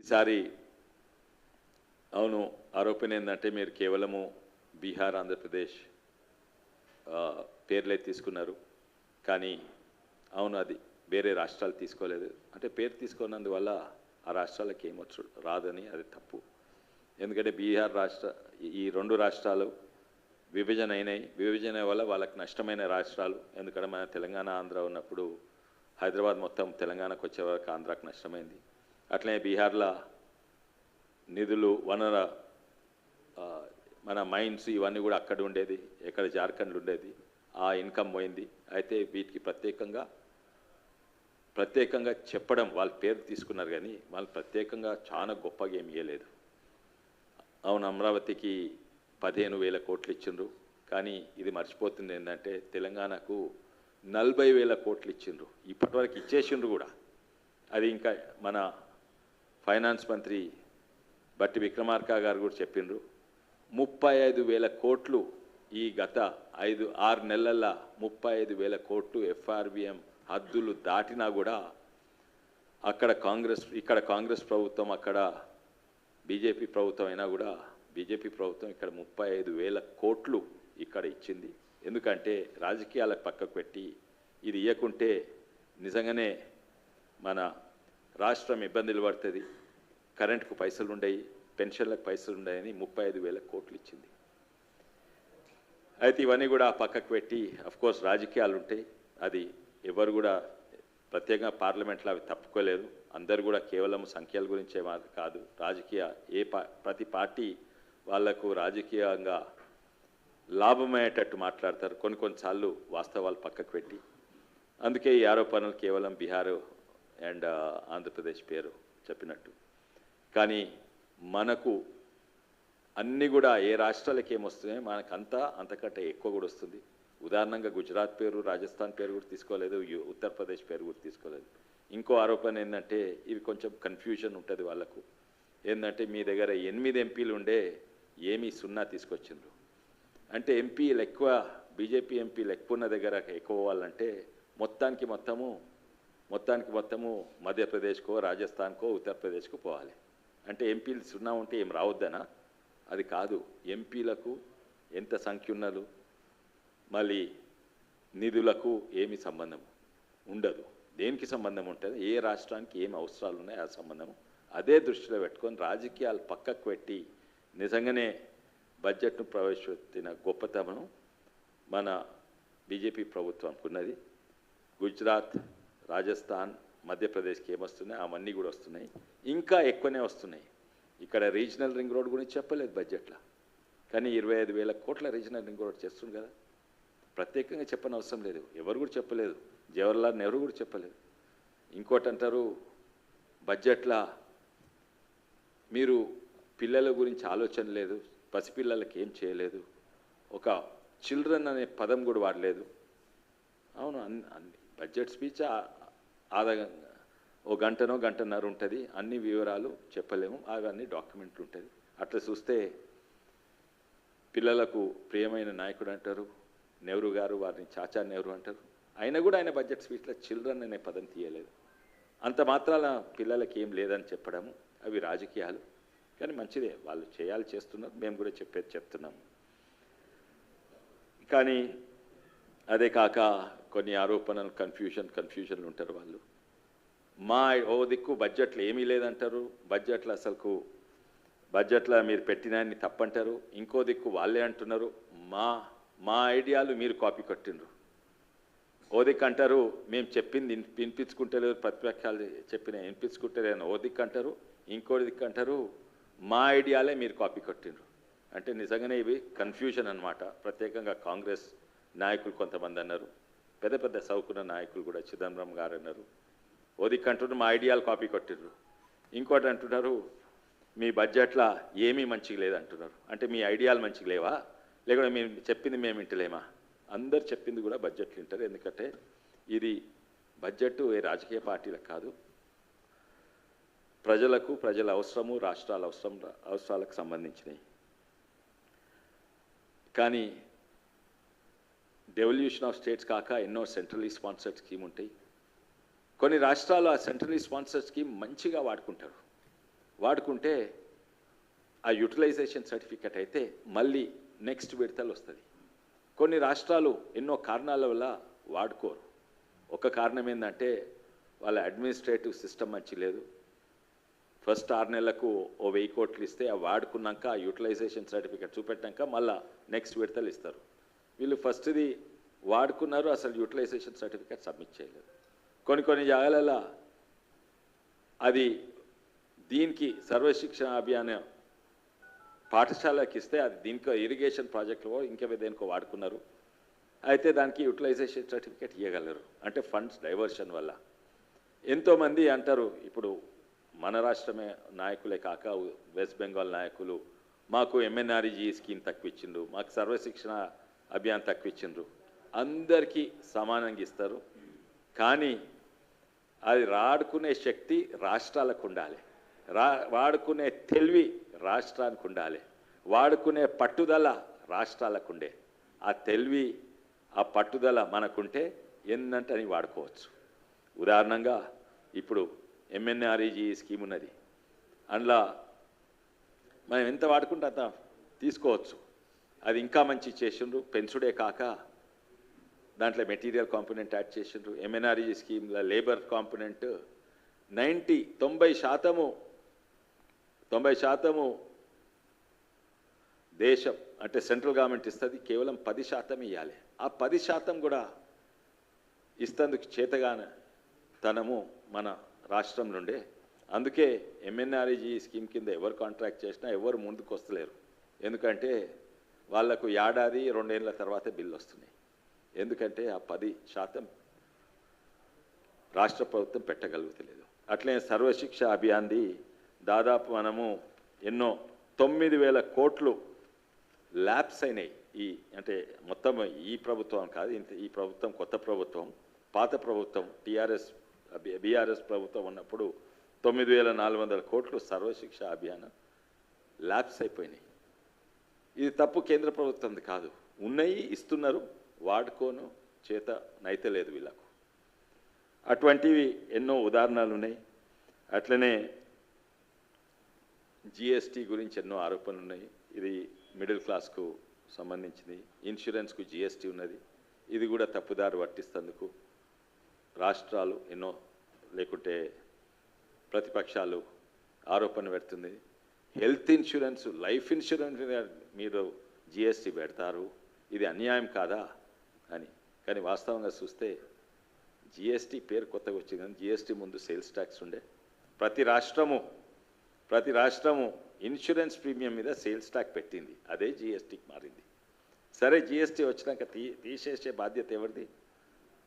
ఈసారి అవును ఆరోపణ ఏంటంటే మీరు కేవలము బీహార్ ఆంధ్రప్రదేశ్ పేర్లే తీసుకున్నారు కానీ అవును అది వేరే రాష్ట్రాలు తీసుకోలేదు అంటే పేరు తీసుకున్నందువల్ల ఆ రాష్ట్రాలకు ఏమొచ్చు రాదని అది తప్పు ఎందుకంటే బీహార్ ఈ రెండు రాష్ట్రాలు విభజన అయినాయి విభజన వల్ల వాళ్ళకి నష్టమైన రాష్ట్రాలు ఎందుకంటే మన తెలంగాణ ఆంధ్ర ఉన్నప్పుడు హైదరాబాద్ మొత్తం తెలంగాణకు వచ్చే వరకు ఆంధ్రాకు నష్టమైంది అట్లనే బీహార్లో నిధులు వనర మన మైన్స్ ఇవన్నీ కూడా అక్కడ ఉండేది ఎక్కడ జార్ఖండ్ ఉండేది ఆ ఇన్కమ్ పోయింది అయితే వీటికి ప్రత్యేకంగా చెప్పడం వాళ్ళ పేరు తీసుకున్నారు కానీ వాళ్ళు ప్రత్యేకంగా చాలా గొప్పగా ఏమి ఇవ్వలేదు అవును అమరావతికి 15,000 కోట్లు ఇచ్చిండ్రు కానీ ఇది మర్చిపోతుంది ఏంటంటే తెలంగాణకు 40,000 కోట్లు ఇచ్చిండ్రు ఇప్పటివరకు ఇచ్చేసిండ్రు కూడా అది ఇంకా మన ఫైనాన్స్ మంత్రి బట్టి విక్రమార్క గారు కూడా చెప్పిండ్రు 35,000 కోట్లు ఈ గత 5-6 నెలల్లో 35,000 కోట్లు ఎఫ్ఆర్బిఎం హద్దులు దాటినా కూడా ఇక్కడ కాంగ్రెస్ ప్రభుత్వం అక్కడ బీజేపీ ప్రభుత్వం అయినా కూడా బీజేపీ ప్రభుత్వం ఇక్కడ 35,000 కోట్లు ఇక్కడ ఇచ్చింది ఎందుకంటే రాజకీయాలకు పక్కకు పెట్టి ఇది ఇవ్వకుంటే నిజంగానే మన రాష్ట్రం ఇబ్బందులు పడుతుంది కరెంటుకు పైసలు ఉండయి పెన్షన్లకు పైసలు ఉండయని 35,000 కోట్లు ఇచ్చింది అయితే ఇవన్నీ కూడా పక్కకు పెట్టి అఫ్కోర్స్ రాజకీయాలు ఉంటాయి అది ఎవరు కూడా ప్రత్యేకంగా పార్లమెంట్లో అవి తప్పుకోలేరు అందరు కూడా కేవలం సంఖ్యల గురించే కాదు రాజకీయ ప్రతి పార్టీ వాళ్లకు రాజకీయంగా లాభమయ్యేటట్టు మాట్లాడతారు కొన్నిసార్లు వాస్తవాలు పక్కకు పెట్టి అందుకే ఈ ఆరోపణలు కేవలం బీహార్ అండ్ ఆంధ్రప్రదేశ్ పేరు చెప్పినట్టు కానీ మనకు అన్నీ కూడా ఏ రాష్ట్రాలకి ఏమొస్తున్నాయో మనకు అంతకంటే ఎక్కువ కూడా వస్తుంది ఉదాహరణంగా గుజరాత్ పేరు రాజస్థాన్ పేరు కూడా తీసుకోలేదు ఉత్తరప్రదేశ్ పేరు కూడా తీసుకోలేదు ఇంకో ఆరోపణ ఏంటంటే ఇవి కొంచెం కన్ఫ్యూజన్ ఉంటుంది వాళ్ళకు ఏంటంటే మీ దగ్గర 8 ఎంపీలు ఉండే ఏమీ 0 తీసుకొచ్చిండ్రు అంటే ఎంపీలు ఎక్కువ బీజేపీ ఎంపీలు ఎక్కువ ఉన్న దగ్గర ఎక్కువ వాళ్ళంటే మొత్తానికి మొత్తము మధ్యప్రదేశ్కో రాజస్థాన్కో ఉత్తరప్రదేశ్కో పోవాలి అంటే ఎంపీలు 0 ఉంటే ఏం రావద్దనా అది కాదు ఎంపీలకు ఎంత సంఖ్య ఉన్నలు మళ్ళీ నిధులకు ఏమి సంబంధం ఉండదు దేనికి సంబంధం ఉంటుంది ఏ రాష్ట్రానికి ఏం అవసరాలు ఉన్నాయో ఆ సంబంధం అదే దృష్టిలో పెట్టుకొని రాజకీయాలు పక్కకు పెట్టి నిజంగానే బడ్జెట్ను ప్రవేశపెట్టిన గొప్పతనం మన బీజేపీ ప్రభుత్వానికి ఉన్నది గుజరాత్ రాజస్థాన్ మధ్యప్రదేశ్కి ఏమొస్తున్నాయి అవన్నీ కూడా వస్తున్నాయి ఇంకా ఎక్కువనే వస్తున్నాయి ఇక్కడ రీజనల్ రింగ్ రోడ్ గురించి చెప్పలేదు బడ్జెట్లో కానీ 25,000 కోట్ల రీజనల్ రింగ్ రోడ్ చేస్తుంది కదా ప్రత్యేకంగా చెప్పని అవసరం లేదు ఎవరు కూడా చెప్పలేదు జవహర్లాల్ నెహ్రూ కూడా చెప్పలేదు ఇంకోటి అంటారు బడ్జెట్లో మీరు పిల్లల గురించి ఆలోచన లేదు పసిపిల్లలకి ఏం చేయలేదు ఒక చిల్డ్రన్ అనే పదం కూడా వాడలేదు అవును బడ్జెట్ స్పీచ్ ఓ గంటన్నర ఉంటుంది అన్ని వివరాలు చెప్పలేము అవన్నీ డాక్యుమెంట్లు ఉంటుంది అట్లా చూస్తే పిల్లలకు ప్రియమైన నాయకుడు అంటారు నెహ్రూ గారు వారిని చాచా నెహ్రూ అంటారు అయినా కూడా ఆయన బడ్జెట్ స్పీచ్లో చిల్డ్రన్ అనే పదం తీయలేదు అంత మాత్రాన పిల్లలకి ఏం లేదని చెప్పడము అవి రాజకీయాలు కానీ మంచిదే వాళ్ళు చేస్తున్నారు మేము కూడా చెప్తున్నాము కానీ అదే కాక కొన్ని ఆరోపణలు కన్ఫ్యూజన్లు ఉంటారు వాళ్ళు ఓ దిక్కు బడ్జెట్లో ఏమీ లేదంటారు బడ్జెట్లో మీరు పెట్టినాన్ని తప్పంటారు ఇంకో దిక్కు వాళ్ళే అంటున్నారు మా ఐడియాలు మీరు కాపీ కొట్టిండ్రు ఓ దిక్కు అంటారు మేము చెప్పింది వినిపించుకుంటలేదు ప్రతిపక్షాలు చెప్పిన వినిపించుకుంటలేదని ఓ దిక్కు అంటారు ఇంకో దిక్కు అంటారు మా ఐడియాలే మీరు కాపీ కొట్టిండ్రు అంటే నిజంగానే ఇవి కన్ఫ్యూజన్ అన్నమాట ప్రత్యేకంగా కాంగ్రెస్ నాయకులు కొంతమంది అన్నారు పెద్ద సౌకున్న నాయకులు కూడా చిదంబరం గారు అన్నారు ఓ దిక్కు అంటున్నారు మా ఐడియాలు కాపీ కొట్టిండ్రు ఇంకోటి అంటున్నారు మీ బడ్జెట్లో ఏమీ మంచిగా లేదంటున్నారు అంటే మీ ఐడియాలు మంచిగా లేవా లేకుంటే మేము చెప్పింది మేము వింటలేమా అందరు చెప్పింది కూడా బడ్జెట్లు వింటారు ఎందుకంటే ఇది బడ్జెట్ ఏ రాజకీయ పార్టీలకు కాదు ప్రజల అవసరము రాష్ట్రాల అవసరాలకు సంబంధించినవి కానీ డెవల్యూషన్ ఆఫ్ స్టేట్స్ కాక ఎన్నో సెంట్రలీ స్పాన్సర్డ్ స్కీమ్ ఉంటాయి కొన్ని రాష్ట్రాలు ఆ సెంట్రలీ స్పాన్సర్డ్ స్కీమ్ మంచిగా వాడుకుంటారు వాడుకుంటే ఆ యూటిలైజేషన్ సర్టిఫికెట్ అయితే మళ్ళీ నెక్స్ట్ విడతలు వస్తుంది. కొన్ని రాష్ట్రాలు ఎన్నో కారణాల వల్ల వాడుకోరు. ఒక కారణం ఏంటంటే వాళ్ళ అడ్మినిస్ట్రేటివ్ సిస్టమ్ మంచి లేదు. ఫస్ట్ 6 నెలలకు ఓ 1000 కోట్లు ఇస్తే ఆ వాడుకున్నాక ఆ యూటిలైజేషన్ సర్టిఫికెట్ చూపెట్టాక మళ్ళీ నెక్స్ట్ విడతలు ఇస్తారు. వీళ్ళు ఫస్ట్ది వాడుకున్నారు, అసలు యూటిలైజేషన్ సర్టిఫికెట్ సబ్మిట్ చేయలేదు. కొన్ని జాగాలలో అది దీనికి సర్వశిక్షణ అభియాన్ పాఠశాలకి ఇస్తే అది దీనికో ఇరిగేషన్ ప్రాజెక్టులో ఇంకా దేనికో వాడుకున్నారు. అయితే దానికి యూటిలైజేషన్ సర్టిఫికేట్ ఇవ్వగలరు. అంటే ఫండ్స్ డైవర్షన్ వల్ల. ఎంతోమంది అంటారు, ఇప్పుడు మన రాష్ట్రమే నాయకులే కాక వెస్ట్ బెంగాల్ నాయకులు మాకు ఎంఎన్ఆర్ఈజీ స్కీమ్ తక్కువ ఇచ్చిండ్రు, మాకు సర్వశిక్షణ అభియాన్ తక్కువ ఇచ్చిండ్రు. అందరికీ సమానంగా ఇస్తారు, కానీ అది వాడుకునే శక్తి రాష్ట్రాలకు ఉండాలి, వాడుకునే తెలివి రాష్ట్రానికి ఉండాలి, వాడుకునే పట్టుదల రాష్ట్రాలకు ఉండే. ఆ తెలివి ఆ పట్టుదల మనకుంటే ఎన్నంటే అని వాడుకోవచ్చు. ఉదాహరణంగా ఇప్పుడు ఎంఎన్ఆర్ఈజీ స్కీమ్ ఉన్నది, అందులో మనం ఎంత వాడుకుంటే అంత తీసుకోవచ్చు. అది ఇంకా మంచి చేసిండ్రు, పెంచుడే కాక దాంట్లో మెటీరియల్ కాంపోనెంట్ యాడ్ చేసిండ్రు. ఎంఎన్ఆర్ఈజీ స్కీమ్లో లేబర్ కాంపోనెంట్ 90% దేశం అంటే సెంట్రల్ గవర్నమెంట్ ఇస్తుంది, కేవలం 10% ఇవ్వాలి. ఆ 10% కూడా ఇస్తందుకు చేతగానే తనము మన రాష్ట్రం నుండే. అందుకే ఎంఎన్ఆర్ఈజీ స్కీమ్ కింద ఎవరు కాంట్రాక్ట్ చేసినా ఎవరు ముందుకు వస్తలేరు. ఎందుకంటే వాళ్లకు 1-2 ఏళ్ళ తర్వాత బిల్లు వస్తున్నాయి. ఎందుకంటే ఆ 10% రాష్ట్ర ప్రభుత్వం పెట్టగలుగుతలేదు. అట్లే సర్వశిక్ష అభియాన్ది దాదాపు మనము ఎన్నో 9,000 కోట్లు ల్యాబ్స్ అయినాయి. అంటే మొత్తం ఈ ప్రభుత్వం కాదు, ఈ ప్రభుత్వం కొత్త ప్రభుత్వం. పాత ప్రభుత్వం బీఆర్ఎస్ ప్రభుత్వం ఉన్నప్పుడు 9,400 కోట్లు సర్వశిక్ష అభియాన్ ల్యాబ్స్ అయిపోయినాయి. ఇది తప్పు కేంద్ర ప్రభుత్వంది కాదు, ఉన్నాయి, ఇస్తున్నారు, వాడుకోను చేత నైతలేదు వీళ్ళకు. అటువంటివి ఎన్నో ఉదాహరణలు ఉన్నాయి. అట్లనే జిఎస్టీ గురించి ఎన్నో ఆరోపణలు ఉన్నాయి. ఇది మిడిల్ క్లాస్కు సంబంధించింది. ఇన్సూరెన్స్కు జిఎస్టీ ఉన్నది, ఇది కూడా తప్పుదారి పట్టిస్తేందుకు రాష్ట్రాలు ఎన్నో లేకుంటే ప్రతిపక్షాలు ఆరోపణ పెడుతుంది. హెల్త్ ఇన్సూరెన్స్, లైఫ్ ఇన్సూరెన్స్ మీరు జిఎస్టీ పెడతారు, ఇది అన్యాయం కాదా అని. కానీ వాస్తవంగా చూస్తే జిఎస్టీ పేరు కొత్తగా వచ్చింది, కానీ జిఎస్టీ ముందు సేల్స్ ట్యాక్స్ ఉండే. ప్రతి రాష్ట్రము ఇన్సూరెన్స్ ప్రీమియం మీద సేల్స్ ట్యాక్స్ పెట్టింది, అదే జిఎస్టీకి మారింది. సరే, జిఎస్టీ వచ్చినాక తీసేసే బాధ్యత ఎవరిది?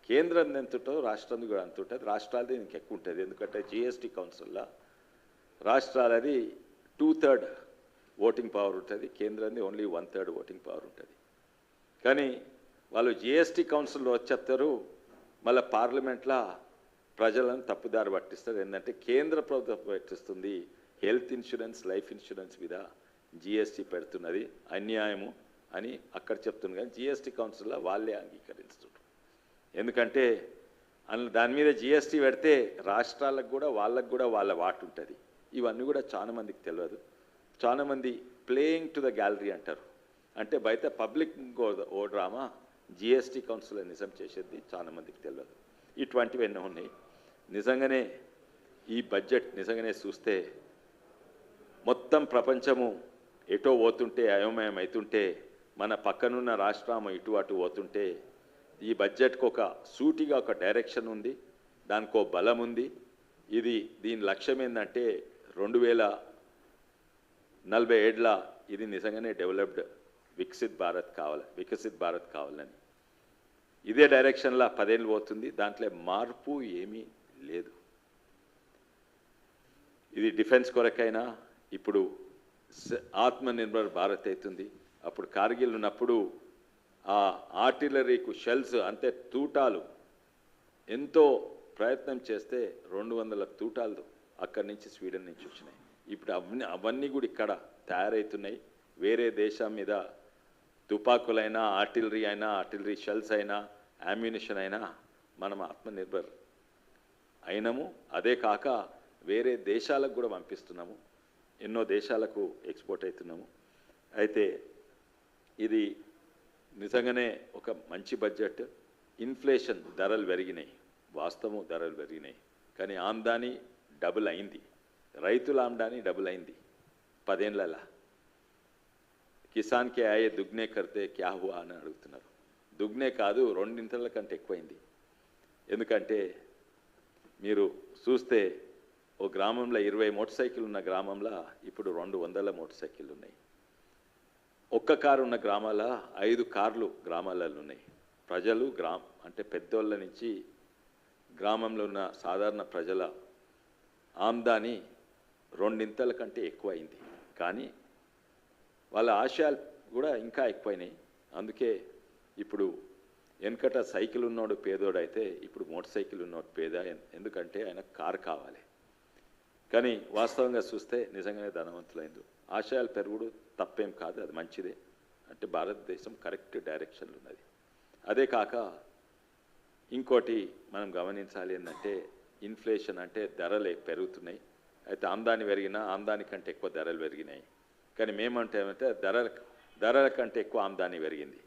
కేంద్రం ఎంతుంటో రాష్ట్రం కూడా అంత ఉంటుంది. రాష్ట్రాలది ఇంక ఎక్కువ ఉంటుంది, ఎందుకంటే జిఎస్టీ కౌన్సిల్లో రాష్ట్రాలది 2/3 ఓటింగ్ పవర్ ఉంటుంది, కేంద్రాన్ని ఓన్లీ 1/3 ఓటింగ్ పవర్ ఉంటుంది. కానీ వాళ్ళు జిఎస్టీ కౌన్సిల్లో వచ్చేస్తారు, మళ్ళీ పార్లమెంట్లో ప్రజలను తప్పుదారి పట్టిస్తారు. ఏంటంటే కేంద్ర ప్రభుత్వం పట్టిస్తుంది, హెల్త్ ఇన్సూరెన్స్, లైఫ్ ఇన్సూరెన్స్ మీద జిఎస్టీ పెడుతున్నది, అన్యాయము అని అక్కడ చెప్తుంది. కానీ జిఎస్టీ కౌన్సిల్లో వాళ్ళే అంగీకరిస్తున్నారు. ఎందుకంటే దాని మీద జిఎస్టీ పెడితే రాష్ట్రాలకు కూడా వాళ్ళకు కూడా వాళ్ళ వాటు ఉంటుంది. ఇవన్నీ కూడా చాలామందికి తెలియదు. చాలామంది ప్లేయింగ్ టు ద గ్యాలరీ అంటారు. అంటే బయట పబ్లిక్ ఓ డ్రామా, జిఎస్టీ కౌన్సిల్ నిజం చేసేది చాలామందికి తెలియదు. ఇటువంటివి ఎన్నో ఉన్నాయి. నిజంగానే ఈ బడ్జెట్ నిజంగానే చూస్తే మొత్తం ప్రపంచము ఎటో పోతుంటే, అయోమయం అవుతుంటే, మన పక్కనున్న రాష్ట్రం ఇటు అటు పోతుంటే, ఈ బడ్జెట్కి ఒక సూటిగా ఒక డైరెక్షన్ ఉంది, దానికో బలం ఉంది. దీని లక్ష్యం ఏంటంటే 2047 ఇది నిజంగానే డెవలప్డ్ వికసిత్ భారత్ కావాలని. ఇదే డైరెక్షన్లో 10 ఏళ్ళు పోతుంది, దాంట్లో మార్పు ఏమీ లేదు. ఇది డిఫెన్స్ కొరకైనా ఇప్పుడు ఆత్మనిర్భర్ భారత్ అవుతుంది. అప్పుడు కార్గిల్ ఉన్నప్పుడు ఆ ఆర్టిలరీకు షెల్స్ అంటే తూటాలు ఎంతో ప్రయత్నం చేస్తే 200 తూటాలు అక్కడి నుంచి స్వీడన్ నుంచి వచ్చినాయి. ఇప్పుడు అవన్నీ కూడా ఇక్కడ తయారవుతున్నాయి. వేరే దేశం మీద తుపాకులైనా, ఆర్టిలరీ షెల్స్ అయినా, అమ్యునిషన్ అయినా మనం ఆత్మనిర్భర్ అయినాము. అదే కాక వేరే దేశాలకు కూడా పంపిస్తున్నాము. ఎన్నో దేశాలకు ఎక్స్పోర్ట్ అవుతున్నాము. అయితే ఇది నిజంగానే ఒక మంచి బడ్జెట్. ఇన్ఫ్లేషన్ ధరలు పెరిగినాయి, వాస్తవం ధరలు పెరిగినాయి, కానీ ఆమ్దాని డబుల్ అయింది, రైతుల ఆమ్దాని డబుల్ అయింది 10 ఏళ్ళ. కిసాన్కి ఆయే దుగ్నే కడితే క్యా హువా అని అడుగుతున్నారు. దుగ్నే కాదు, 2 కంటే ఎక్కువైంది. ఎందుకంటే మీరు చూస్తే ఓ గ్రామంలో 20 మోటార్ సైకిల్ ఉన్న గ్రామంలో ఇప్పుడు 200 మోటార్ సైకిళ్ళు ఉన్నాయి. ఒక్క కారు ఉన్న గ్రామాల 5 కార్లు గ్రామాలలో ఉన్నాయి. ప్రజలు అంటే పెద్దోళ్ళ నుంచి గ్రామంలో ఉన్న సాధారణ ప్రజల ఆమ్దాని 2 కంటే ఎక్కువైంది. కానీ వాళ్ళ ఆశయాలు కూడా ఇంకా ఎక్కువైనాయి. అందుకే ఇప్పుడు వెనకట సైకిల్ ఉన్నోడు పేదోడైతే ఇప్పుడు మోటార్ సైకిల్ ఉన్నోడు పేద. ఎందుకంటే ఆయన కారు కావాలి. కానీ వాస్తవంగా చూస్తే నిజంగానే ధనవంతులైంది. ఆశయాలు పెరుగుడు తప్పేం కాదు, అది మంచిదే. అంటే భారతదేశం కరెక్ట్ డైరెక్షన్లో ఉన్నది. అదే కాక ఇంకోటి మనం గమనించాలి ఏంటంటే ఇన్ఫ్లేషన్ అంటే ధరలు పెరుగుతున్నాయి. అయితే ఆమ్దాని పెరిగినా ఆమ్దాని కంటే ఎక్కువ ధరలు పెరిగినాయి. కానీ మేమంటే ఏమంటే ధరల కంటే ఎక్కువ ఆమ్దాని పెరిగింది.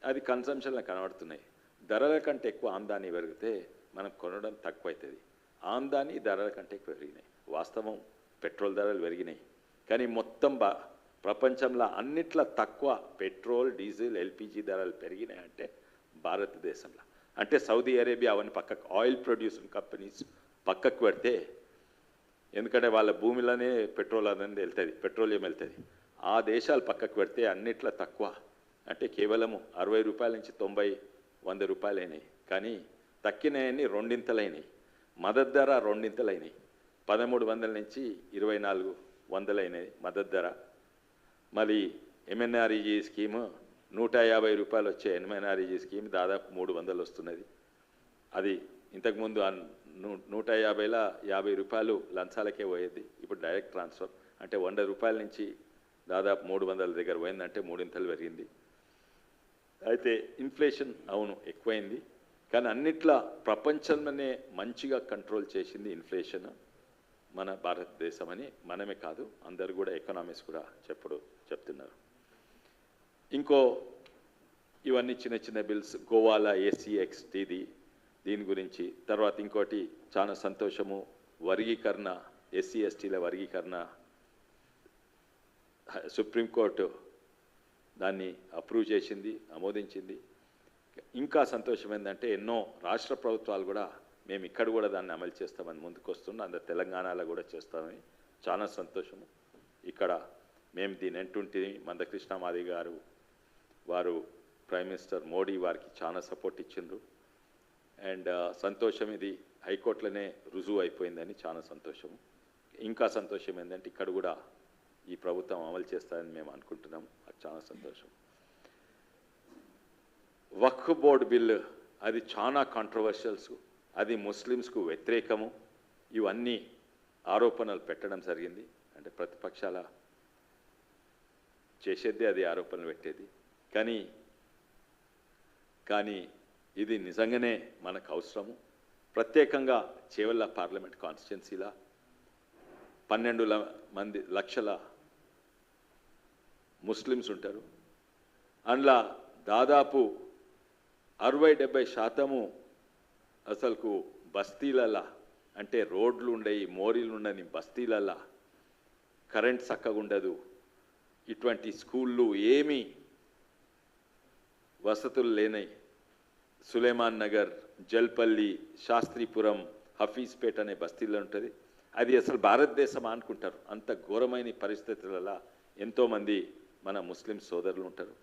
అది కన్సంప్షన్లో కనబడుతున్నాయి. ధరల కంటే ఎక్కువ ఆమ్దాని పెరిగితే మనం కొనడం తక్కువ అవుతుంది. ఆమ్దాని ధరల కంటే ఎక్కువ పెరిగినాయి. వాస్తవం పెట్రోల్ ధరలు పెరిగినాయి, కానీ మొత్తం ప్రపంచంలో అన్నిట్లో తక్కువ పెట్రోల్, డీజిల్, ఎల్పిజి ధరలు పెరిగినాయి అంటే భారతదేశంలో. అంటే సౌదీ అరేబియా అవన్నీ పక్కకు, ఆయిల్ ప్రొడ్యూసింగ్ కంపెనీస్ పక్కకు పెడితే, ఎందుకంటే వాళ్ళ భూమిలోనే పెట్రోల్ అనేది వెళ్తుంది, పెట్రోలియం వెళ్తుంది. ఆ దేశాలు పక్కకు పెడితే అన్నిట్లో తక్కువ. అంటే కేవలము 60 రూపాయల నుంచి 90, 100 రూపాయలు అయినాయి. కానీ తక్కినవన్నీ 2 ఇంతలైనాయి. మద్దతు ధర 2 ఇంతలైనాయి. 1300 నుంచి 2400 అయినాయి మద్దతు ధర. మళ్ళీ ఎంఎన్ఆర్ఈజీ స్కీము 150 రూపాయలు వచ్చే ఎంఎన్ఆర్ఈజీ స్కీమ్ దాదాపు 300 వస్తున్నది. అది ఇంతకుముందు 150లో 50 రూపాయలు లంచాలకే పోయేది. ఇప్పుడు డైరెక్ట్ ట్రాన్స్ఫర్ అంటే 100 రూపాయల నుంచి దాదాపు 300 దగ్గర పోయిందంటే 3 ఇంతలు పెరిగింది. అయితే ఇన్ఫ్లేషన్ అవును ఎక్కువైంది, కానీ అన్నిట్లా ప్రపంచంలోనే మంచిగా కంట్రోల్ చేసింది ఇన్ఫ్లేషన్ మన భారతదేశం అని మనమే కాదు, అందరు కూడా ఎకనామిక్స్ కూడా చెప్తున్నారు. ఇంకో ఇవన్నీ చిన్న చిన్న బిల్స్, గోవాల ACXTది దీని గురించి. తర్వాత ఇంకోటి చాలా సంతోషము, వర్గీకరణ, SC/STల వర్గీకరణ సుప్రీంకోర్టు దాన్ని అప్రూవ్ చేసింది, ఆమోదించింది. ఇంకా సంతోషం ఏంటంటే ఎన్నో రాష్ట్ర ప్రభుత్వాలు కూడా మేము ఇక్కడ కూడా దాన్ని అమలు చేస్తామని ముందుకు వస్తున్నాం. అందరు తెలంగాణలో కూడా చేస్తామని చాలా సంతోషము. ఇక్కడ మేము దీని ఎంటుంటిని మందకృష్ణ మాదిగ గారు వారు ప్రైమ్ మినిస్టర్ మోడీ వారికి చాలా సపోర్ట్ ఇచ్చిండ్రు. అండ్ సంతోషం, ఇది హైకోర్టులోనే రుజువు అయిపోయిందని చాలా సంతోషము. ఇంకా సంతోషం ఏంటంటే ఇక్కడ కూడా ఈ ప్రభుత్వం అమలు చేస్తారని మేము అనుకుంటున్నాము. అది చాలా సంతోషం. వక్ఫ్ బోర్డు బిల్లు అది చాలా కాంట్రవర్షియల్స్, అది ముస్లిమ్స్కు వ్యతిరేకము, ఇవన్నీ ఆరోపణలు పెట్టడం జరిగింది. అంటే ప్రతిపక్షాల చేసేదే అది ఆరోపణలు పెట్టేది. కానీ ఇది నిజంగానే మనకు అవసరము. ప్రత్యేకంగా చేవెళ్ళ పార్లమెంట్ కాన్స్టిట్యున్సీలా 12 లక్షల ముస్లిమ్స్ ఉంటారు. అందులో దాదాపు 60-70% అసలుకు బస్తీలల్లా, అంటే రోడ్లు ఉండయి, మోరీలు ఉండని బస్తీలల్లా కరెంట్ చక్కగా ఉండదు, ఇటువంటి స్కూళ్ళు ఏమీ వసతులు లేనాయి. సులేమాన్ నగర్, జల్పల్లి, శాస్త్రీపురం, హఫీజ్పేట్ అనే బస్తీల్లో ఉంటుంది. అది అసలు భారతదేశం అనుకుంటారు. అంత ఘోరమైన పరిస్థితులలో ఎంతోమంది మన ముస్లిం సోదరులు ఉంటారు.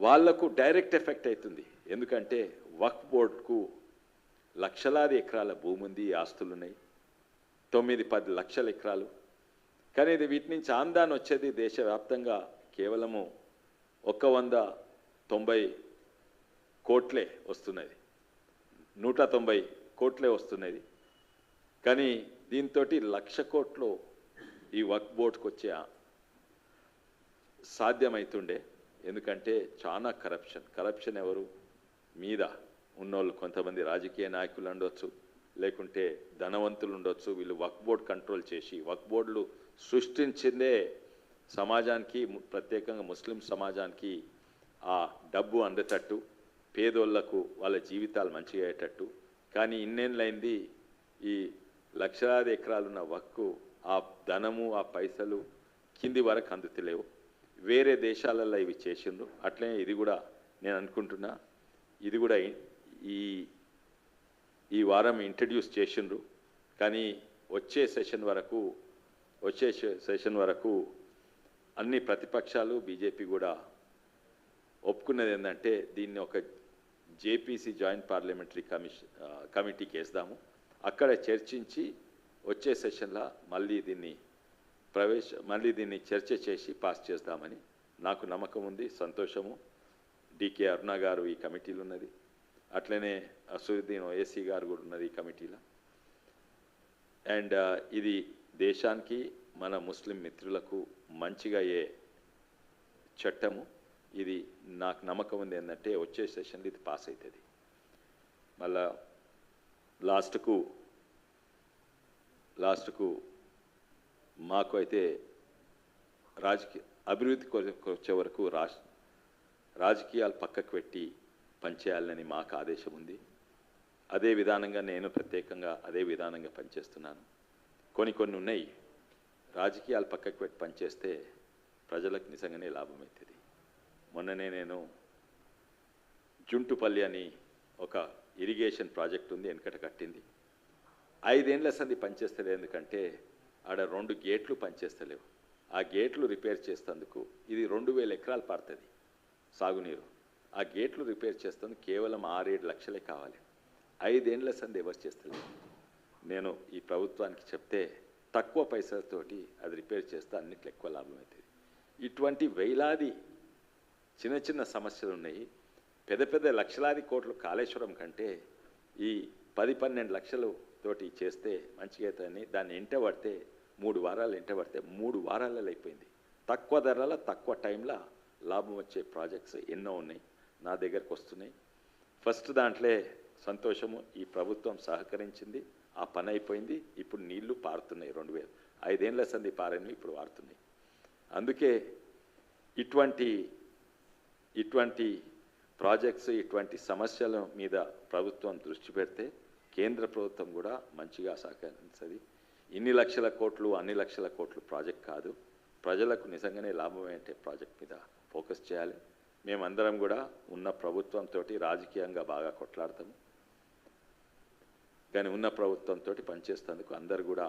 వాళ్లకు డైరెక్ట్ ఎఫెక్ట్ అవుతుంది. ఎందుకంటే వక్ఫ్ బోర్డుకు లక్షలాది ఎకరాల భూమి ఉంది, ఆస్తులు ఉన్నాయి, 9-10 లక్షల ఎకరాలు. కానీ ఇది వీటి నుంచి ఆందాన్ వచ్చేది దేశవ్యాప్తంగా కేవలము 190 కోట్లే వస్తున్నది, 190 కోట్లే వస్తున్నది. కానీ దీంతో 1,00,000 కోట్లు ఈ వక్ఫ్ బోర్డుకు వచ్చే సాధ్యమవుతుండే. ఎందుకంటే చాలా కరప్షన్ ఎవరు మీద ఉన్నోళ్ళు, కొంతమంది రాజకీయ నాయకులు ఉండొచ్చు, లేకుంటే ధనవంతులు ఉండొచ్చు. వీళ్ళు వక్ఫ్ బోర్డు కంట్రోల్ చేసి వక్ఫ్ బోర్డులు సృష్టించిందే సమాజానికి, ప్రత్యేకంగా ముస్లిం సమాజానికి ఆ డబ్బు అందేటట్టు, పేదోళ్లకు వాళ్ళ జీవితాలు మంచిగా అయ్యేటట్టు. కానీ ఇన్నేళ్ళైంది ఈ లక్షలాది ఎకరాలున్న వక్కు ఆ ధనము, ఆ పైసలు కింది వరకు అందుతలేవు. వేరే దేశాలలో ఇవి చేసిండ్రు. అట్లనే ఇది కూడా నేను అనుకుంటున్నా, ఇది కూడా ఈ వారం ఇంట్రడ్యూస్ చేసిండ్రు. కానీ వచ్చే సెషన్ వరకు అన్ని ప్రతిపక్షాలు, బీజేపీ కూడా ఒప్పుకున్నది ఏంటంటే దీన్ని ఒక జేపీసీ జాయింట్ పార్లమెంటరీ కమిటీకి వేస్తాము. అక్కడ చర్చించి వచ్చే సెషన్లో మళ్ళీ దీన్ని చర్చ చేసి పాస్ చేస్తామని నాకు నమ్మకం ఉంది, సంతోషము. డికే అరుణ గారు ఈ కమిటీలో ఉన్నది, అట్లనే అసదుద్దీన్ ఓవైసీ గారు కూడా ఉన్నది ఈ కమిటీలో. అండ్ ఇది దేశానికి, మన ముస్లిం మిత్రులకు మంచిగా అయ్యే చట్టము. ఇది నాకు నమ్మకం ఉంది ఏంటంటే వచ్చే సెషన్లో ఇది పాస్ అవుతుంది. మళ్ళా లాస్ట్కు మాకు అయితే అభివృద్ధికి వచ్చే వరకు రాజకీయాలు పక్కకు పెట్టి పనిచేయాలని మాకు ఆదేశం ఉంది. అదే విధానంగా నేను ప్రత్యేకంగా అదే విధానంగా పనిచేస్తున్నాను. కొన్ని ఉన్నాయి, రాజకీయాలు పక్కకు పెట్టి పనిచేస్తే ప్రజలకు నిజంగానే లాభం అవుతుంది. మొన్ననే నేను జుంటుపల్లి అని ఒక ఇరిగేషన్ ప్రాజెక్ట్ ఉంది, వెనకట కట్టింది. 5 ఏళ్ల సంది పనిచేస్తలేదు. ఎందుకంటే ఆడ 2 గేట్లు పనిచేస్తలేవు. ఆ గేట్లు రిపేర్ చేసేందుకు ఇది 2000 ఎకరాలు పడుతుంది సాగునీరు. ఆ గేట్లు రిపేర్ చేసేందుకు కేవలం 6-7 లక్షలే కావాలి. 5 ఏళ్ల సంది ఎవరు చేస్తలేదు. నేను ఈ ప్రభుత్వానికి చెప్తే తక్కువ పైసలతోటి అది రిపేర్ చేస్తే అన్నిట్లో ఎక్కువ లాభం అవుతుంది. ఇటువంటి వేలాది చిన్న సమస్యలు ఉన్నాయి. పెద్ద లక్షలాది కోట్లు కాళేశ్వరం కంటే ఈ 10-12 లక్షలతోటి చేస్తే మంచిగా అవుతుందని దాన్ని ఎంటబడితే 3 వారాలు ఎంటబడితే 3 వారాలలో అయిపోయింది. తక్కువ ధరల తక్కువ టైంలో లాభం వచ్చే ప్రాజెక్ట్స్ ఎన్నో ఉన్నాయి, నా దగ్గరకు వస్తున్నాయి. ఫస్ట్ దాంట్లో సంతోషము, ఈ ప్రభుత్వం సహకరించింది, ఆ పని అయిపోయింది. ఇప్పుడు నీళ్లు పారుతున్నాయి. 5 ఏళ్ల సంది పారని ఇప్పుడు వారుతున్నాయి. అందుకే ఇటువంటి ప్రాజెక్ట్స్, ఇటువంటి సమస్యల మీద ప్రభుత్వం దృష్టి పెడితే కేంద్ర ప్రభుత్వం కూడా మంచిగా సహకరిస్తుంది. ఇన్ని లక్షల కోట్లు, అన్ని లక్షల కోట్లు ప్రాజెక్ట్ కాదు, ప్రజలకు నిజంగానే లాభమయ్యే ప్రాజెక్ట్ మీద ఫోకస్ చేయాలి. మేమందరం కూడా ఉన్న ప్రభుత్వంతో రాజకీయంగా బాగా కొట్లాడతాము, కానీ ఉన్న ప్రభుత్వంతో పనిచేసేందుకు అందరు కూడా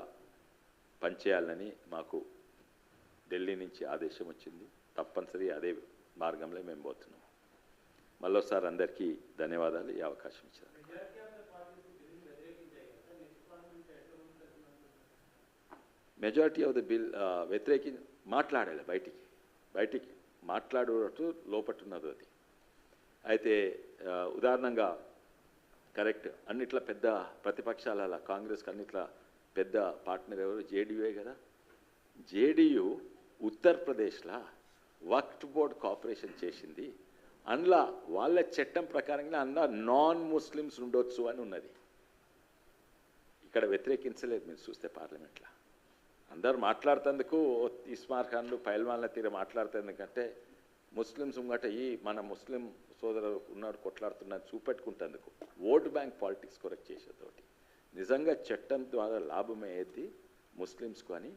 పనిచేయాలని మాకు ఢిల్లీ నుంచి ఆదేశం వచ్చింది. తప్పనిసరి అదే మార్గంలో మేము పోతున్నాం. మళ్ళొకసారి అందరికీ ధన్యవాదాలు ఈ అవకాశం ఇచ్చారు. మెజారిటీ ఆఫ్ ద బిల్ మాట్లాడాలి, బయటికి మాట్లాడేటట్టు లోపట్టున్నది అది. అయితే ఉదాహరణంగా కరెక్ట్, అన్నిట్లా పెద్ద ప్రతిపక్షాల కాంగ్రెస్కి అన్నిట్లా పెద్ద పార్ట్నర్ ఎవరు? జేడీయూఏ కదా. జేడీయూ ఉత్తరప్రదేశ్లో వక్ఫ్ బోర్డ్ కార్పొరేషన్ చేసింది. అందులో వాళ్ళ చట్టం ప్రకారంగా అందులో నాన్ ముస్లిమ్స్ ఉండొచ్చు అని ఉన్నది. ఇక్కడ వ్యతిరేకించలేదు మీరు చూస్తే పార్లమెంట్లో. అందరు మాట్లాడుతందుకు ఇస్మార్ ఖాన్లు పైల్వాన్ల తీర మాట్లాడుతుందుకంటే ముస్లిమ్స్ ముంగట మన ముస్లిం సోదరులు ఉన్నాడు కొట్లాడుతున్నారు చూపెట్టుకుంటేందుకు ఓటు బ్యాంక్ పాలిటిక్స్ కొరకు చేసేతోటి నిజంగా చట్టం ద్వారా లాభమయ్యేది ముస్లిమ్స్కు అని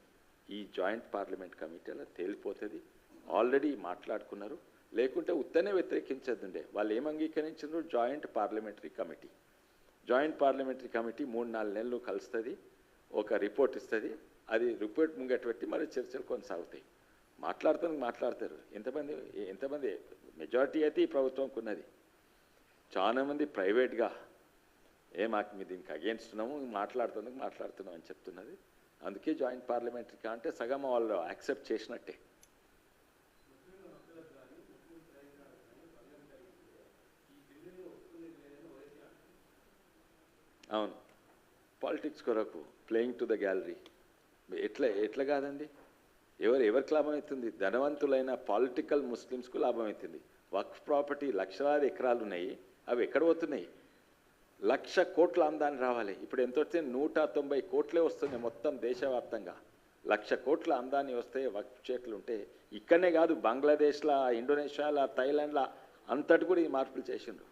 ఈ జాయింట్ పార్లమెంట్ కమిటీలో తేలిపోతుంది. ఆల్రెడీ మాట్లాడుకున్నారు. లేకుంటే ఉత్తనే వ్యతిరేకించదుండే. వాళ్ళు ఏం అంగీకరించారు? జాయింట్ పార్లమెంటరీ కమిటీ 3-4 నెలలు కలుస్తుంది, ఒక రిపోర్ట్ ఇస్తుంది. అది రిపోర్ట్ ముంగట పెట్టి మరి చర్చలు కొనసాగుతాయి. మాట్లాడతారు. ఎంతమంది మెజారిటీ అయితే ఈ ప్రభుత్వంకు ఉన్నది. చాలామంది ప్రైవేట్గా మాకు మీ దీనికి అగేన్స్ట్ ఉన్నాము, మాట్లాడుతున్నాం అని చెప్తున్నది. అందుకే జాయింట్ పార్లమెంటరీ అంటే సగం వాళ్ళు యాక్సెప్ట్ చేసినట్టే. అవును, పాలిటిక్స్ కొరకు ప్లేయింగ్ టు ద గ్యాలరీ. ఎట్లా కాదండి? ఎవరికి లాభం అవుతుంది? ధనవంతులైన పొలిటికల్ ముస్లిమ్స్కు లాభం అవుతుంది. వక్ఫ్ ప్రాపర్టీ లక్షలాది ఎకరాలు ఉన్నాయి, అవి ఎక్కడ పోతున్నాయి? 1,00,000 కోట్ల ఆమ్దాని రావాలి. ఇప్పుడు ఎంత వస్తే 190 కోట్లే వస్తున్నాయి మొత్తం దేశవ్యాప్తంగా. 1,00,000 కోట్ల ఆమ్దాని వస్తే వక్ఫ్ చేతులు ఉంటే ఇక్కడనే కాదు బంగ్లాదేశ్లో ఇండోనేషియాలో థాయిలాండ్లో అంతటి కూడా ఈ మార్పులు చేసిండ్రు.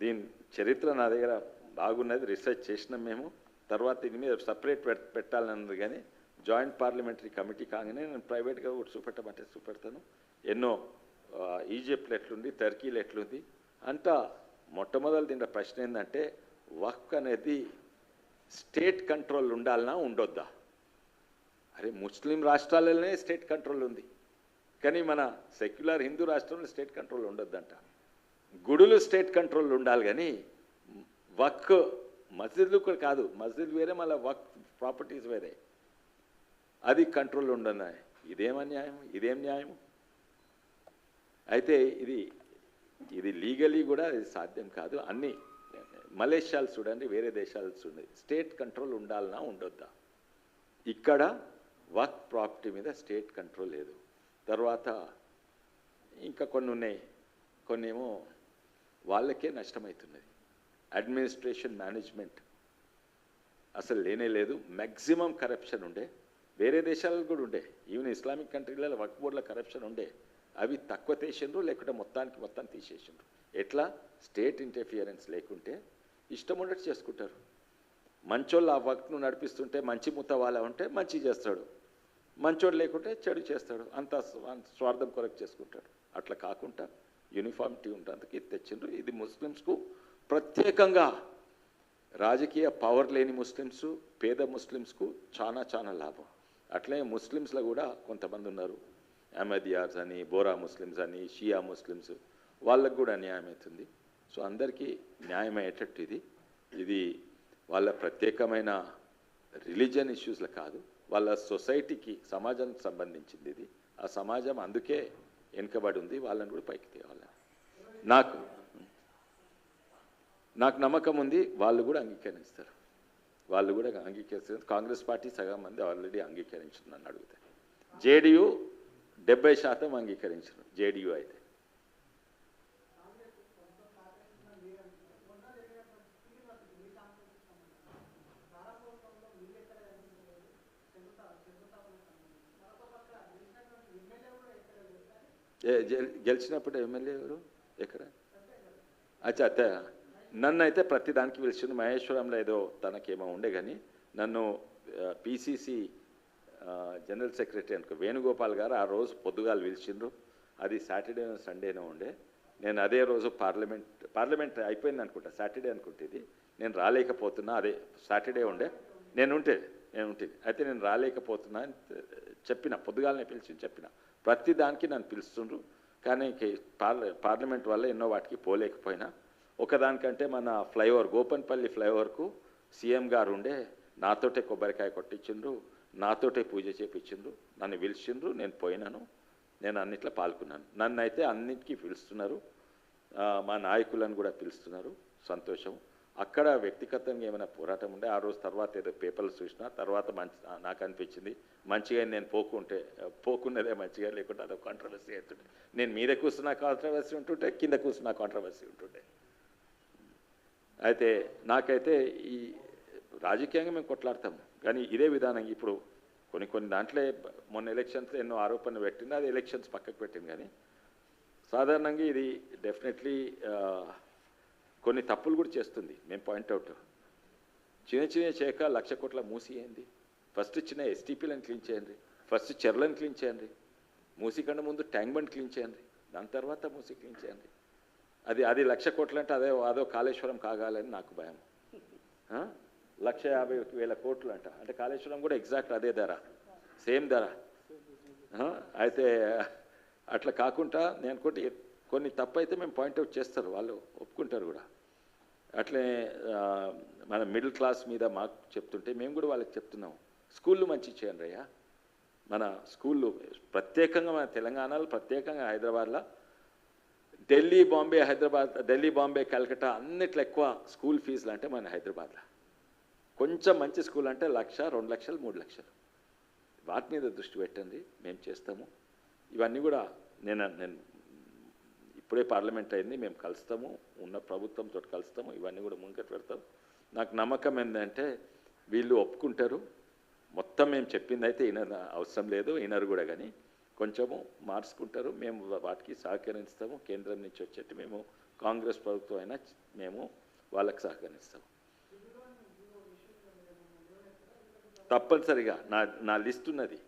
దీని చరిత్ర నా దగ్గర బాగున్నది, రీసెర్చ్ చేసినాం మేము. తర్వాత దీని మీద సపరేట్ పెట్టాలన్నది కానీ జాయింట్ పార్లమెంటరీ కమిటీ కాగానే నేను ప్రైవేట్గా చూపెట్టమంటే చూపెడతాను. ఎన్నో ఈజిప్ట్లో ఎట్లుంది, టర్కీలో ఎట్లుంది అంతా. మొట్టమొదటి దీంట్లో ప్రశ్న ఏంటంటే వక్ఫ్ అనేది స్టేట్ కంట్రోల్ ఉండాలన్నా ఉండొద్దా? అరే ముస్లిం రాష్ట్రాలలోనే స్టేట్ కంట్రోల్ ఉంది, కానీ మన సెక్యులర్ హిందూ రాష్ట్రంలో స్టేట్ కంట్రోల్ ఉండొద్దంట. గుడులు స్టేట్ కంట్రోల్ ఉండాలి, కానీ వక్ఫ్ మస్జిద్లు కూడా కాదు, మస్జిద్ వేరే మళ్ళీ వక్ఫ్ ప్రాపర్టీస్ వేరే, అది కంట్రోల్ ఉండదు. ఇదేం అన్యాయం, ఇదేం న్యాయం? అయితే ఇది లీగలీ కూడా ఇది సాధ్యం కాదు. అన్నీ మలేషియాలు చూడండి, వేరే దేశాలు చూడండి, స్టేట్ కంట్రోల్ ఉండాలన్నా ఉండొద్దా? ఇక్కడ వక్ఫ్ ప్రాపర్టీ మీద స్టేట్ కంట్రోల్ లేదు. తర్వాత ఇంకా కొన్ని ఉన్నాయి, కొన్ని ఏమో వాళ్ళకే నష్టమవుతున్నది. అడ్మినిస్ట్రేషన్ మేనేజ్మెంట్ అసలు లేనే లేదు. మ్యాక్సిమం కరప్షన్ ఉండే, వేరే దేశాలకు కూడా ఉండే, ఈవెన్ ఇస్లామిక్ కంట్రీలలో వక్ఫ్ బోర్డుల కరప్షన్ ఉండే, అవి తక్కువ తీసిండ్రు, లేకుంటే మొత్తం తీసేసిండ్రు. ఎట్లా? స్టేట్ ఇంటర్ఫియరెన్స్ లేకుంటే ఇష్టం ఉన్నట్టు చేసుకుంటారు. మంచోళ్ళు ఆ వక్ఫ్ను నడిపిస్తుంటే మంచి ముతవాలా ఉంటే మంచి చేస్తాడు, మంచోడు లేకుంటే చెడు చేస్తాడు, అంత స్వార్థం కొరకు చేసుకుంటాడు. అట్లా కాకుండా యూనిఫామిటీ ఉండడానికి తెచ్చిండ్రు. ఇది ముస్లిమ్స్కు ప్రత్యేకంగా రాజకీయ పవర్ లేని ముస్లిమ్స్, పేద ముస్లిమ్స్కు చాలా లాభం. అట్లే ముస్లిమ్స్లో కూడా కొంతమంది ఉన్నారు, అహ్మదియాస్ అని, బోరా ముస్లిమ్స్ అని, షియా ముస్లిమ్స్, వాళ్ళకు కూడా న్యాయం అవుతుంది. సో అందరికీ న్యాయం అయ్యేటట్టు ఇది వాళ్ళ ప్రత్యేకమైన రిలీజియన్ ఇష్యూస్లో కాదు, వాళ్ళ సొసైటీకి, సమాజానికి సంబంధించింది ఇది. ఆ సమాజం అందుకే వెనుకబడి ఉంది, వాళ్ళని కూడా పైకి తేవాలి. నాకు నమ్మకం ఉంది, వాళ్ళు కూడా అంగీకరిస్తారు. కాంగ్రెస్ పార్టీ సగం మంది ఆల్రెడీ అంగీకరించింది నన్ను అడిగితే. జేడీయూ 70% అంగీకరించారు. జేడీయూ అయితే గెలిచినప్పుడు ఎమ్మెల్యే ఎవరు ఎక్కడ? అచ్చా నన్ను అయితే ప్రతి దానికి పిలిచిండు. మహేశ్వరంలో ఏదో తనకేమో ఉండే, కానీ నన్ను పిసిసి జనరల్ సెక్రటరీ అనుకో వేణుగోపాల్ గారు ఆ రోజు పొద్దుగాలు పిలిచిండ్రు. అది సాటర్డే సండేనో ఉండే. నేను అదే రోజు పార్లమెంట్ అయిపోయింది అనుకుంటా, సాటర్డే అనుకుంటే ఇది. నేను రాలేకపోతున్నా, అదే సాటర్డే ఉండే, నేను ఉంటుంది. అయితే నేను రాలేకపోతున్నా అని చెప్పిన, పొద్దుగాలనే పిలిచి చెప్పిన. ప్రతి దానికి నన్ను పిలుస్తుండ్రు, కానీ పార్లమెంట్ వల్ల ఎన్నో వాటికి పోలేకపోయినా. ఒకదానికంటే మన ఫ్లైఓవర్, గోపన్పల్లి ఫ్లైఓవర్కు సీఎం గారు ఉండే, నాతోటే కొబ్బరికాయ కొట్టించిండ్రు, నాతోటే పూజ చేపించిండ్రు, నన్ను పిలిచిండ్రు, నేను పోయినాను, నేను అన్నిట్లో పాల్గొన్నాను. నన్ను అయితే అన్నిటికీ పిలుస్తున్నారు, మా నాయకులను కూడా పిలుస్తున్నారు, సంతోషం. అక్కడ వ్యక్తిగతంగా ఏమైనా పోరాటం ఉండే ఆ రోజు. తర్వాత ఏదో పేపర్లు చూసినా తర్వాత నాకు అనిపించింది మంచిగా నేను పోకున్నదే మంచిగా, లేకుంటే అదొక కాంట్రవర్సీ అవుతుండే. నేను మీద కూర్చున్న కాంట్రవర్సీ ఉంటుంటే, కింద కూర్చున్న కాంట్రవర్సీ ఉంటుండే. అయితే నాకైతే ఈ రాజకీయంగా మేము కొట్లాడతాము, కానీ ఇదే విధానం ఇప్పుడు కొన్ని దాంట్లో మొన్న ఎలక్షన్స్ ఎన్నో ఆరోపణలు పెట్టింది, అది ఎలక్షన్స్ పక్కకు పెట్టింది. కానీ సాధారణంగా ఇది డెఫినెట్లీ కొన్ని తప్పులు కూడా చేస్తుంది. మేము పాయింట్అవుట్ చిన్న చేయక 1,00,000 కోట్ల మూసి అయింది. ఫస్ట్ చిన్న ఎస్టీపీలను క్లీన్ చేయండి, ఫస్ట్ చెర్లను క్లీన్ చేయండి, మూసి కన్నా ముందు ట్యాంక్ బండ్ క్లీన్ చేయండి, దాని తర్వాత మూసి క్లీన్ చేయండి. అది 1,00,000 కోట్లు అంటే అదో కాళేశ్వరం కాగాలని నాకు భయం. 1,50,000 కోట్లు అంటే కాళేశ్వరం కూడా ఎగ్జాక్ట్ అదే ధర, సేమ్ ధర. అయితే అట్లా కాకుండా నేను కొన్ని తప్పు అయితే మేము పాయింట్అవుట్ చేస్తారు, వాళ్ళు ఒప్పుకుంటారు కూడా. అట్లే మన మిడిల్ క్లాస్ మీద మాకు చెప్తుంటే మేము కూడా వాళ్ళకి చెప్తున్నాం, స్కూళ్ళు మంచి చేయండి అయ్యా. మన స్కూళ్ళు ప్రత్యేకంగా మన తెలంగాణలో, ప్రత్యేకంగా హైదరాబాద్లో, ఢిల్లీ బాంబే కలకత్తా అన్నిట్లో ఎక్కువ స్కూల్ ఫీజులు అంటే మన హైదరాబాద్లో. కొంచెం మంచి స్కూల్ అంటే 1,00,000, 2 లక్షలు, 3 లక్షలు. వాటి మీద దృష్టి పెట్టండి, మేము చేస్తాము. ఇవన్నీ కూడా నేను ఇప్పుడే పార్లమెంట్ అయింది, మేము కలుస్తాము, ఉన్న ప్రభుత్వంతో కలుస్తాము, ఇవన్నీ కూడా ముంగట పెడతాం. నాకు నమ్మకం ఏంటంటే వీళ్ళు ఒప్పుకుంటారు, మొత్తం మేము చెప్పింది అయితే వినర్ అవసరం లేదు, వినరు కూడా, కానీ కొంచెము మార్చుకుంటారు. మేము వాటికి సహకరిస్తాము. కేంద్రం నుంచి వచ్చేట్టు మేము కాంగ్రెస్ ప్రభుత్వం అయినా మేము వాళ్ళకి సహకరిస్తాము. తప్పనిసరిగా నా లిస్ట్ ఉన్నది.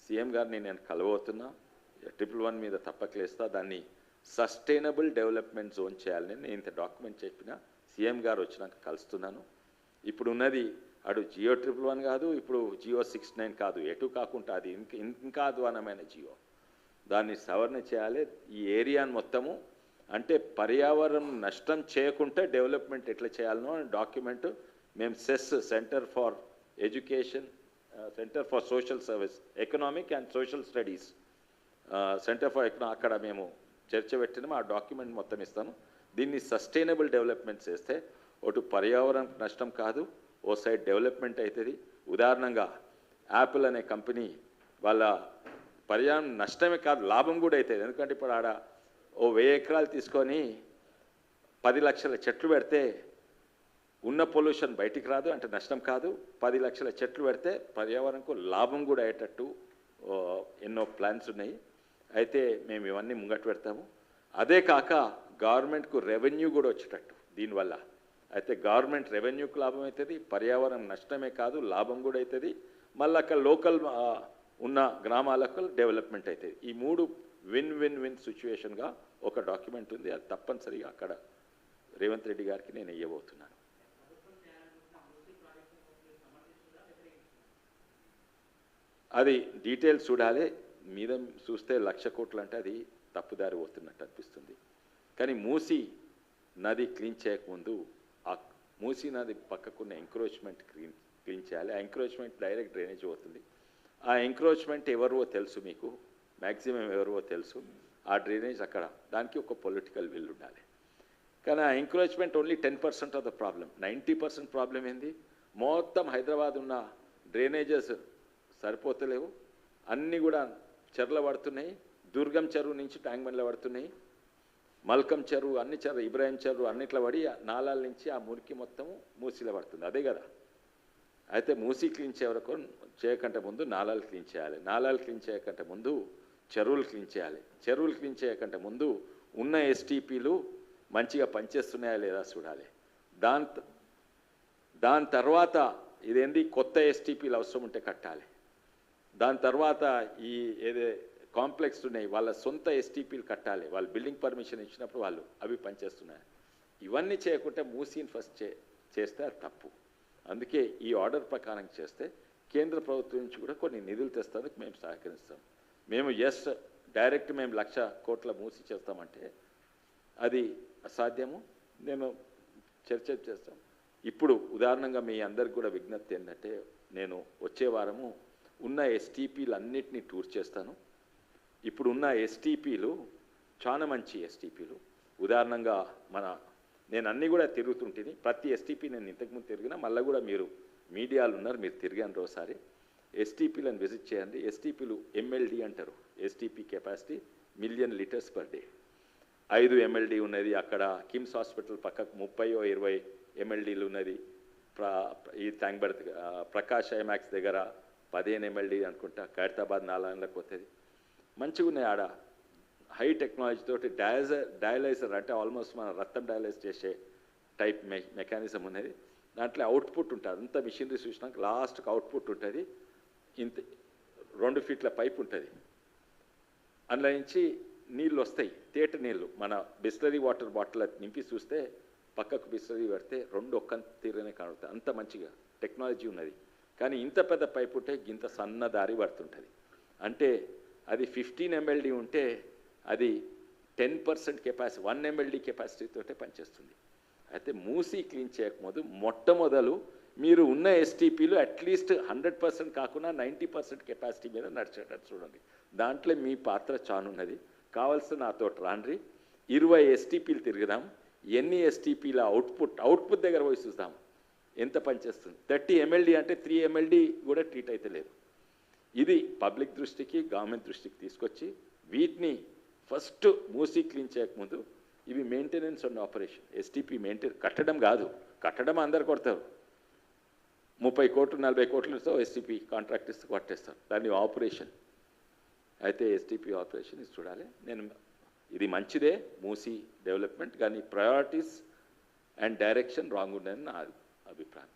సీఎం గారిని నేను కలవబోతున్నా. 111 మీద తప్పకలేస్తా. దాన్ని సస్టైనబుల్ డెవలప్మెంట్ జోన్ చేయాలని నేను ఇంత డాక్యుమెంట్ చెప్పిన సీఎం గారు వచ్చినాక కలుస్తున్నాను. ఇప్పుడు ఉన్నది అటు జియో 111 కాదు, ఇప్పుడు జియో 69 కాదు, ఎటు కాకుండా అది ఇంకా అధ్వానమైన జియో. దాన్ని సవరణ చేయాలి. ఈ ఏరియాను మొత్తము అంటే పర్యావరణం నష్టం చేయకుండా డెవలప్మెంట్ ఎట్లా చేయాలనో డాక్యుమెంట్ మేము centre for education, centre for social service, economic and social studies centre for అక్కడ మేము చర్చ పెట్టినాము. ఆ డాక్యుమెంట్ మొత్తం ఇస్తాను. దీన్ని సస్టైనబుల్ డెవలప్మెంట్ చేస్తే ఒకటి పర్యావరణం నష్టం కాదు, ఓ సైడ్ డెవలప్మెంట్ అవుతుంది. ఉదాహరణంగా యాపిల్ అనే కంపెనీ వాళ్ళ పర్యావరణం నష్టమే కాదు, లాభం కూడా అవుతుంది. ఎందుకంటే ఇప్పుడు ఆడ ఓ 1000 ఎకరాలు తీసుకొని 10 లక్షల చెట్లు పెడితే ఉన్న పొల్యూషన్ బయటికి రాదు, అంటే నష్టం కాదు. 10 లక్షల చెట్లు పెడితే పర్యావరణకు లాభం కూడా అయ్యేటట్టు ఎన్నో ప్లాన్స్ ఉన్నాయి. అయితే మేము ఇవన్నీ ముంగట పెడతాము. అదే కాక గవర్నమెంట్కు రెవెన్యూ కూడా వచ్చేటట్టు దీనివల్ల. అయితే గవర్నమెంట్ రెవెన్యూకు లాభం అవుతుంది, పర్యావరణం నష్టమే కాదు లాభం కూడా అవుతుంది. మళ్ళీ అక్కడ లోకల్ ఉన్న గ్రామాలకు డెవలప్మెంట్ అవుతుంది. ఈ 3 విన్ విన్ విన్ సిచ్యువేషన్గా ఒక డాక్యుమెంట్ ఉంది. అది తప్పనిసరిగా అక్కడ రేవంత్ రెడ్డి గారికి నేను ఇవ్వబోతున్నాను. అది డీటెయిల్స్ చూడాలి. మీద చూస్తే 1,00,000 కోట్లు అంటే అది తప్పుదారి పోతున్నట్టు అనిపిస్తుంది. కానీ మూసీ నది క్లీన్ చేయకముందు ఆ మూసీ నది పక్కకున్న ఎంక్రోచ్మెంట్ క్లీన్ చేయాలి. ఆ ఎంక్రోచ్మెంట్ డైరెక్ట్ డ్రైనేజ్ పోతుంది. ఆ ఎంక్రోచ్మెంట్ ఎవరో తెలుసు మీకు, మ్యాక్సిమం ఎవరో తెలుసు. ఆ డ్రైనేజ్ అక్కడ దానికి ఒక పొలిటికల్ విల్ ఉండాలి. కానీ ఆ encroachment only 10% of the problem. 90% problem ఏంది? మొత్తం హైదరాబాద్ ఉన్న డ్రైనేజెస్ సరిపోతలేవు, అన్నీ కూడా చెర్ల పడుతున్నాయి. దుర్గం చెరువు నుంచి ట్యాంక్ బండ్లో పడుతున్నాయి, మల్కం చెరువు, అన్ని చెరువు, ఇబ్రాహిం చెరువు అన్నిట్లో పడి నాలాల నుంచి ఆ మురికి మొత్తము మూసీలో పడుతుంది. అదే కదా. అయితే మూసీ క్లీన్ చేయకంటే ముందు నాలాలు క్లీన్ చేయాలి. నాలాలు క్లీన్ చేయకంటే ముందు చెరువులు క్లీన్ చేయాలి. చెరువులు క్లీన్ చేయకంటే ముందు ఉన్న ఎస్టీపీలు మంచిగా పనిచేస్తున్నాయా లేదా చూడాలి. దాని తర్వాత ఇదేంది కొత్త ఎస్టీపీలు అవసరం ఉంటే కట్టాలి. దాని తర్వాత ఈ ఏదే కాంప్లెక్స్ ఉన్నాయి వాళ్ళ సొంత ఎస్టీపీలు కట్టాలి. వాళ్ళు బిల్డింగ్ పర్మిషన్ ఇచ్చినప్పుడు వాళ్ళు అవి పనిచేస్తున్నాయి. ఇవన్నీ చేయకుంటే మూసీని ఫస్ట్ చేస్తే అది తప్పు. అందుకే ఈ ఆర్డర్ ప్రకారం చేస్తే కేంద్ర ప్రభుత్వం నుంచి కూడా కొన్ని నిధులు తెస్తానికి మేము సహకరిస్తాం. మేము డైరెక్ట్ మేము 1,00,000 కోట్ల మూసి చేస్తామంటే అది అసాధ్యము. నేను చర్చ చేస్తాం. ఇప్పుడు ఉదాహరణంగా మీ అందరికి కూడా విజ్ఞప్తి ఏంటంటే, నేను వచ్చే వారము ఉన్న ఎస్టీపీలు అన్నిటినీ టూర్ చేస్తాను. ఇప్పుడు ఉన్న ఎస్టీపీలు చాలా మంచి ఎస్టీపీలు. ఉదాహరణంగా నేను అన్నీ కూడా తిరుగుతుంటుంది. ప్రతి ఎస్టీపీ నేను ఇంతకుముందు తిరిగినా, మళ్ళీ కూడా మీరు మీడియాలు ఉన్నారు, మీరు తిరిగాను ఒకసారి. ఎస్టీపీలను విజిట్ చేయండి. ఎస్టీపీలు ఎంఎల్డి అంటారు. STP capacity 1,000,000 litres per day. 5 MLD ఉన్నది. అక్కడ కిమ్స్ హాస్పిటల్ పక్కకు 30-20 ఎంఎల్డీలు ఉన్నది. ఈ ట్యాంక్బర్డ్ ప్రకాష్ ఐమాక్స్ దగ్గర 15 ఎంఎల్డి అనుకుంటా. ఖైరతాబాద్ 4 గంటలకు పోతుంది. మంచిగా ఉన్నాయి ఆడ. హై టెక్నాలజీ తోటి డయాలైజర్ అంటే ఆల్మోస్ట్ మన రక్తం డయాలైజ్ చేసే టైప్ మెకానిజం ఉన్నది. దాంట్లో అవుట్పుట్ ఉంటుంది. అంత మిషనరీ చూసినాక లాస్ట్కి అవుట్పుట్ ఉంటుంది. ఇంత 2 ఫీట్ల పైప్ ఉంటుంది. అందులో నుంచి నీళ్ళు వస్తాయి, తేట నీళ్ళు. మన బిస్లరీ వాటర్ బాటిల్ నింపి చూస్తే పక్కకు బిస్లరీ పెడితే 2 ఒక్క తీరుగానే కనబడతాయి. అంత మంచిగా టెక్నాలజీ ఉన్నది. కానీ ఇంత పెద్ద పైప్ ఉంటే ఇంత సన్న దారి పడుతుంటుంది. అంటే అది 15 ఎంఎల్డి ఉంటే అది 10% కెపాసిటీ, 1 ఎంఎల్డి కెపాసిటీతోటే పనిచేస్తుంది. అయితే మూసీ క్లీన్ చేయకముందు మొట్టమొదలు మీరు ఉన్న ఎస్టీపీలు అట్లీస్ట్ 100% కాకుండా 90% కెపాసిటీ మీద నడిచేటట్టు చూడండి. దాంట్లో మీ పాత్ర చానున్నది. కావాల్సిన నాతో రాండ్రి 20 ఎస్టీపీలు తిరుగుదాం. ఎన్ని ఎస్టీపీల అవుట్పుట్ దగ్గర పోయి చూద్దాం ఎంత పనిచేస్తుంది. 30 ఎంఎల్డి అంటే 3 ఎంఎల్డి కూడా ట్రీట్ అయితే లేదు. ఇది పబ్లిక్ దృష్టికి, గవర్నమెంట్ దృష్టికి తీసుకొచ్చి వీటిని ఫస్ట్ మూసీ క్లీన్ చేయకముందు ఇవి మెయింటెనెన్స్ అండ్ ఆపరేషన్. ఎస్టీపీ కట్టడం కాదు, కట్టడం అందరు కొడతారు. 30 కోట్లు 40 కోట్లతో ఎస్టీపీ కాంట్రాక్ట్ ఇస్తే కొట్టేస్తారు. దాన్ని ఆపరేషన్ అయితే ఎస్టీపీ ఆపరేషన్ ఇది చూడాలి. నేను ఇది మంచిదే మూసీ డెవలప్మెంట్, కానీ ప్రయారిటీస్ అండ్ డైరెక్షన్ రాంగ్ ఉందని నా అభిప్రాయం.